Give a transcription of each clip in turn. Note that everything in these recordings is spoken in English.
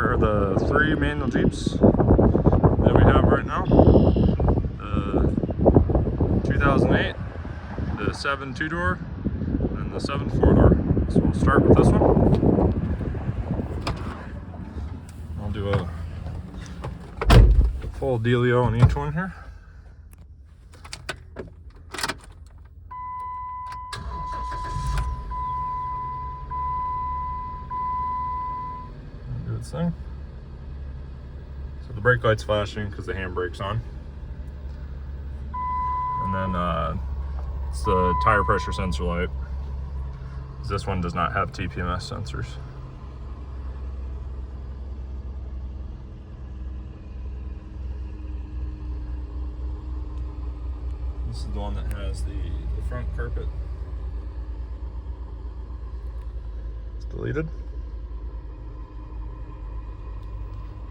are the 3 manual Jeeps that we have right now. The 2008, the 7 2-door, and the 7 4-door. So we'll start with this one. I'll do a full dealio on each one here. Do its thing. So the brake light's flashing because the handbrake's on. And then it's the tire pressure sensor light. This one does not have TPMS sensors. This is the one that has the front carpet. It's deleted.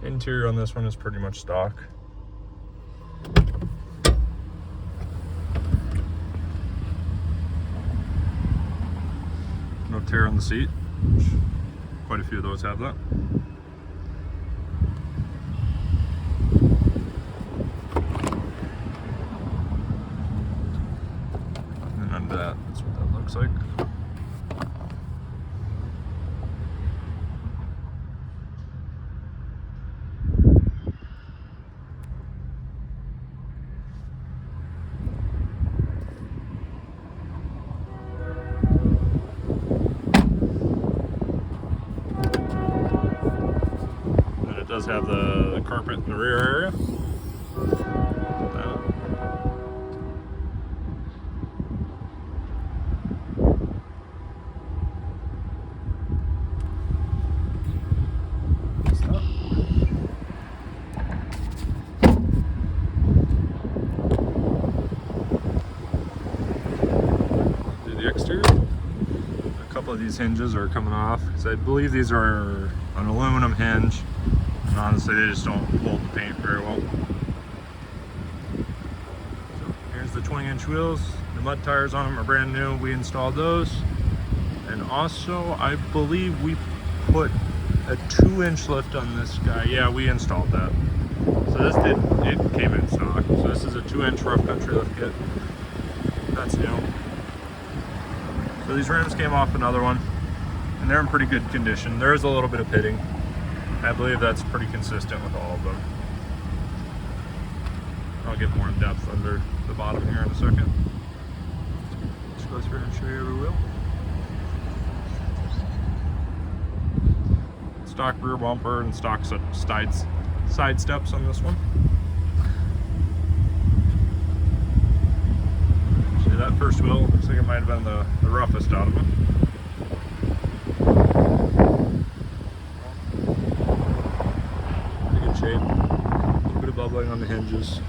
Interior on this one is pretty much stock. No tear on the seat, which quite a few of those have that. And that's what that looks like. It does have the carpet in the rear area. Do the exterior. A couple of these hinges are coming off because I believe these are an aluminum hinge. And honestly, they just don't hold the paint very well. So here's the 20-inch wheels. The mud tires on them are brand new. We installed those. And also, I believe we put a 2-inch lift on this guy. Yeah, we installed that. So it came in stock. So this is a 2-inch rough country lift kit. That's new. So these rims came off another one, and they're in pretty good condition. There is a little bit of pitting. I believe that's pretty consistent with all of them. I'll get more in depth under the bottom here in a second. Just go through and show you every wheel. Stock rear bumper and stock side steps on this one. See, that first wheel looks like it might have been the roughest out of them. Shape. A little bit of bubbling on the hinges.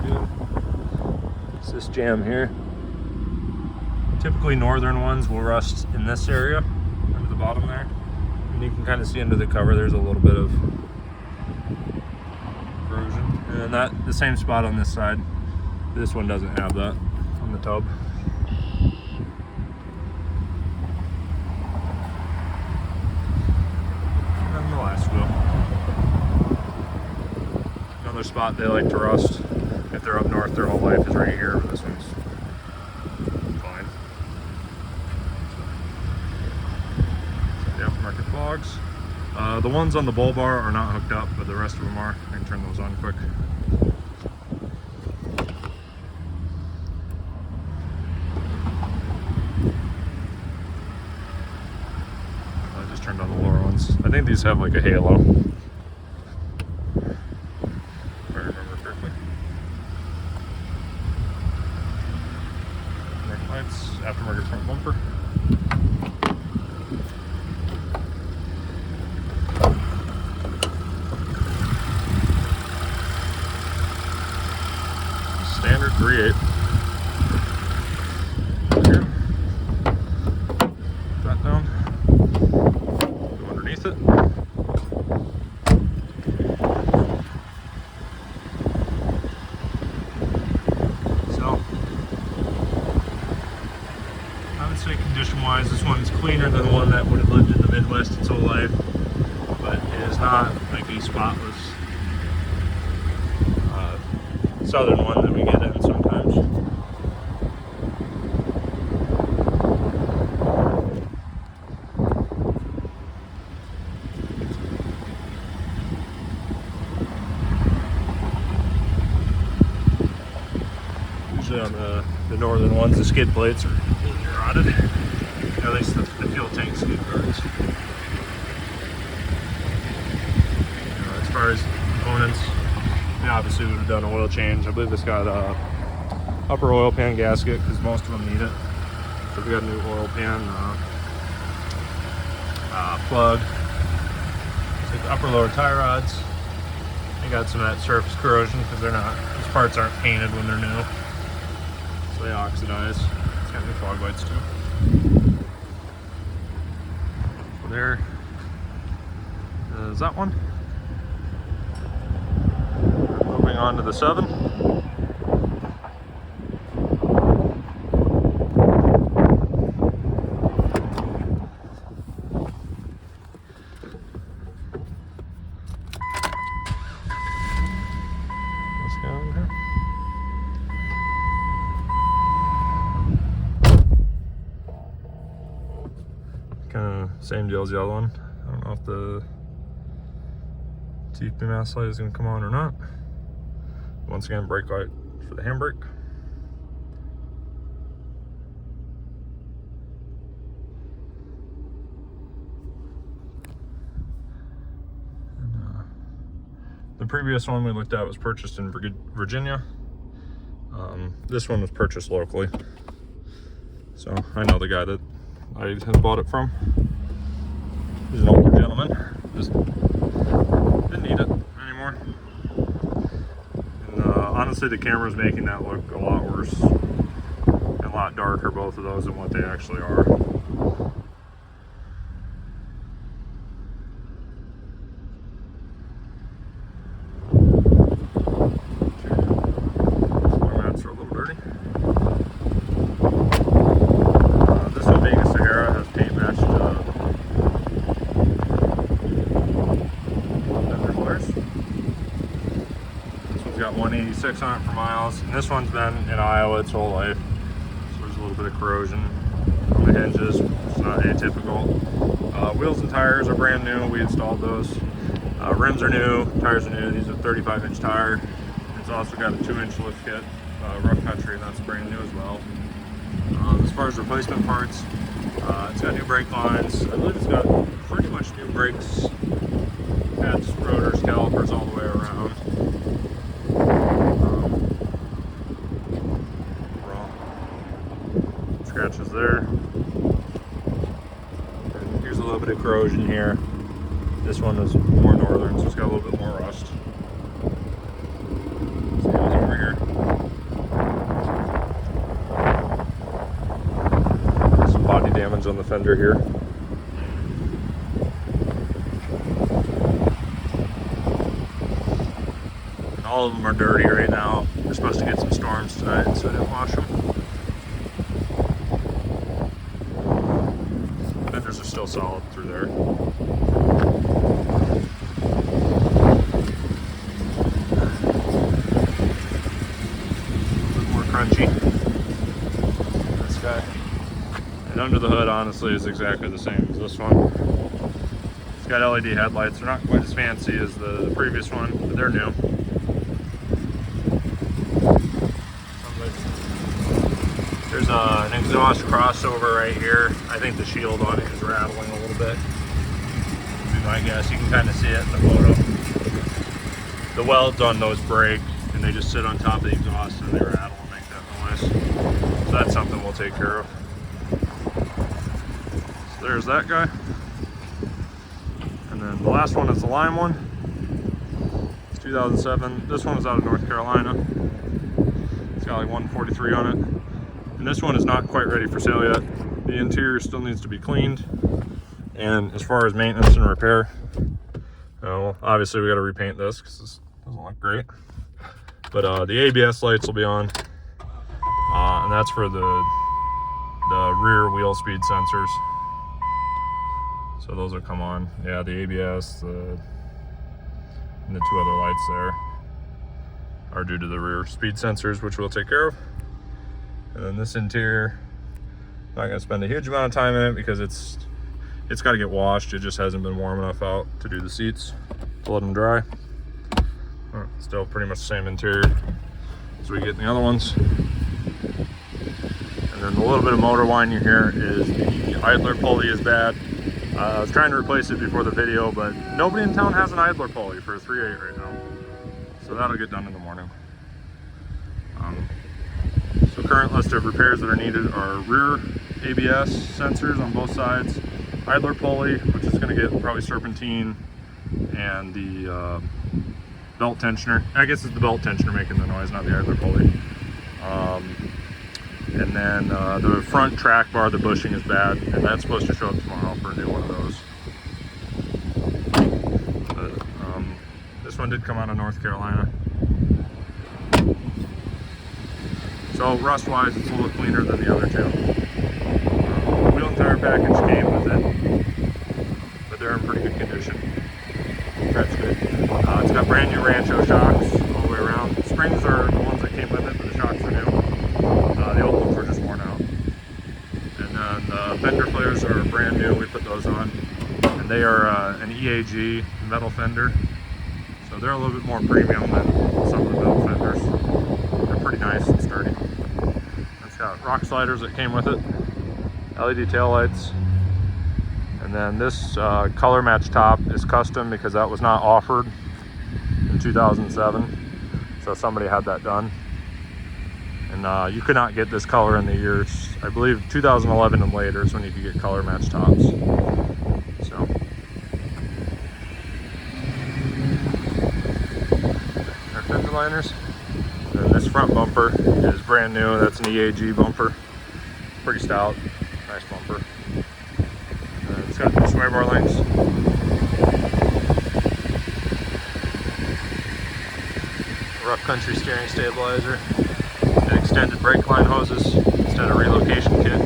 Good. It's this jam here. Typically northern ones will rust in this area, under the bottom there. And you can kind of see under the cover there's a little bit of corrosion. And the same spot on this side. This one doesn't have that on the tub. Another spot they like to rust if they're up north their whole life is right here, but this one's fine. So the aftermarket fogs. The ones on the bull bar are not hooked up, but the rest of them are. I can turn those on quick. I just turned on the lower ones. I think these have like a halo. Aftermarket front bumper. Standard 3/8. Here. That down. Go underneath it. would say condition-wise, this one's cleaner than the one that would have lived in the Midwest its whole life, but it is not like a spotless southern one that we get in sometimes. Usually on the northern ones, the skid plates are rotted. At least the fuel tank skid guards. As far as components, we obviously would have done an oil change. I believe this got a upper oil pan gasket because most of them need it. So we got a new oil pan plug. Like the upper lower tie rods. They got some of that surface corrosion because these parts aren't painted when they're new. So they oxidize. It's got new fog lights too. So there is that one. Moving on to the 7. Let's go in here. Kind of same deal as the other one. I don't know if the TP mask light is going to come on or not. Once again, brake light for the handbrake. The previous one we looked at was purchased in Virginia. This one was purchased locally. So I know the guy that I had bought it from. He's an older gentleman. Just didn't need it anymore. And honestly, the camera's making that look a lot worse and a lot darker, both of those, than what they actually are. Got 186 on it for miles, and this one's been in Iowa its whole life, so there's a little bit of corrosion on the hinges. It's not atypical. Wheels and tires are brand new. We installed those. Rims are new, tires are new. These are 35-inch tire. It's also got a 2-inch lift kit, rough country, and that's brand new as well. As far as replacement parts, it's got new brake lines. I believe it's got pretty much new brakes, pads, rotors, calipers all the way around. Scratches there. And here's a little bit of corrosion here. This one is more northern, so it's got a little bit more rust. So over here. Some body damage on the fender here. And all of them are dirty right now. We're supposed to get some storms tonight, so I didn't wash them. Fenders are still solid through there. A bit more crunchy. This guy. And under the hood, honestly, is exactly the same as this one. It's got LED headlights. They're not quite as fancy as the previous one, but they're new. There's an exhaust crossover right here. I think the shield on it is rattling a little bit. Would be my guess. You can kind of see it in the photo. The welds on those break, and they just sit on top of the exhaust and they rattle and make that noise. So that's something we'll take care of. So there's that guy. And then the last one is the lime one. It's 2007. This one is out of North Carolina. It's got like 143 on it. And this one is not quite ready for sale yet. The interior still needs to be cleaned. And as far as maintenance and repair, well, obviously we got to repaint this because this doesn't look great. But the ABS lights will be on, and that's for the rear wheel wheel speed sensors. So those will come on. Yeah, the ABS, and the 2 other lights there are due to the rear speed sensors, which we'll take care of. And then this interior, I'm not gonna spend a huge amount of time in it because it's got to get washed. It just hasn't been warm enough out to do the seats, to let them dry. Still pretty much the same interior as we get in the other ones. And then the little bit of motor whine you hear is the idler pulley is bad. I was trying to replace it before the video, but nobody in town has an idler pulley for a 3.8 right now. So that'll get done in the morning. So current list of repairs that are needed are rear ABS sensors on both sides, idler pulley, which is going to get probably serpentine, and the belt tensioner. I guess it's the belt tensioner making the noise, not the idler pulley. And then the front track bar, the bushing is bad, and that's supposed to show up tomorrow for a new one of those. But, this one did come out of North Carolina. So rust-wise, it's a little cleaner than the other two. Wheel and tire package came with it, but they're in pretty good condition. That's good. It's got brand new Rancho shocks all the way around. Springs are the ones that came with it, but the shocks are new. The old ones were just worn out. And then the fender flares are brand new. We put those on, and they are an EAG metal fender, so they're a little bit more premium than some of the metal fenders. They're pretty nice and sturdy. It's got rock sliders that came with it, LED taillights, and then this color match top is custom because that was not offered in 2007, so somebody had that done. And you could not get this color in the years, I believe 2011 and later is when you could get color match tops. So our Fender Liners. And this front bumper is brand new. That's an EAG bumper, pretty stout, nice bumper. It's got the sway bar links. Rough country steering stabilizer. Extended brake line hoses instead of relocation kit.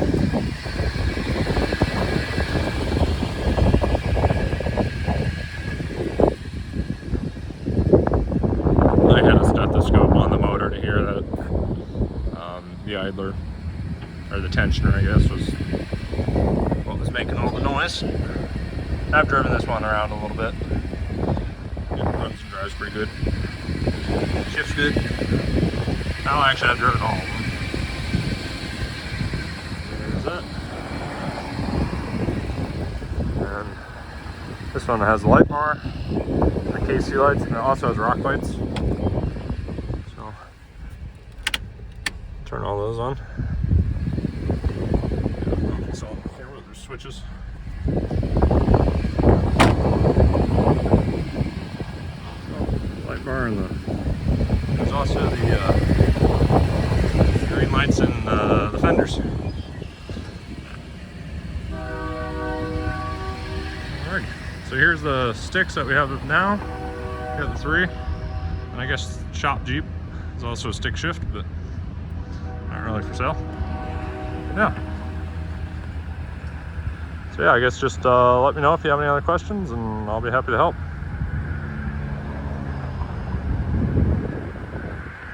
I had a stethoscope on the motor to hear that the idler, or the tensioner I guess, was what was making all the noise. I've driven this one around a little bit. It runs and drives pretty good. Shifts good. Oh, actually, I've driven all of them. There's that. And this one has a light bar, the KC lights, and it also has rock lights. So, turn all those on. So, there's switches. Light bar, and there's also the green lights in the fenders. Alright, so here's the sticks that we have now. We got the 3, and I guess shop Jeep is also a stick shift, but not really for sale. Yeah. So yeah, I guess just let me know if you have any other questions, and I'll be happy to help.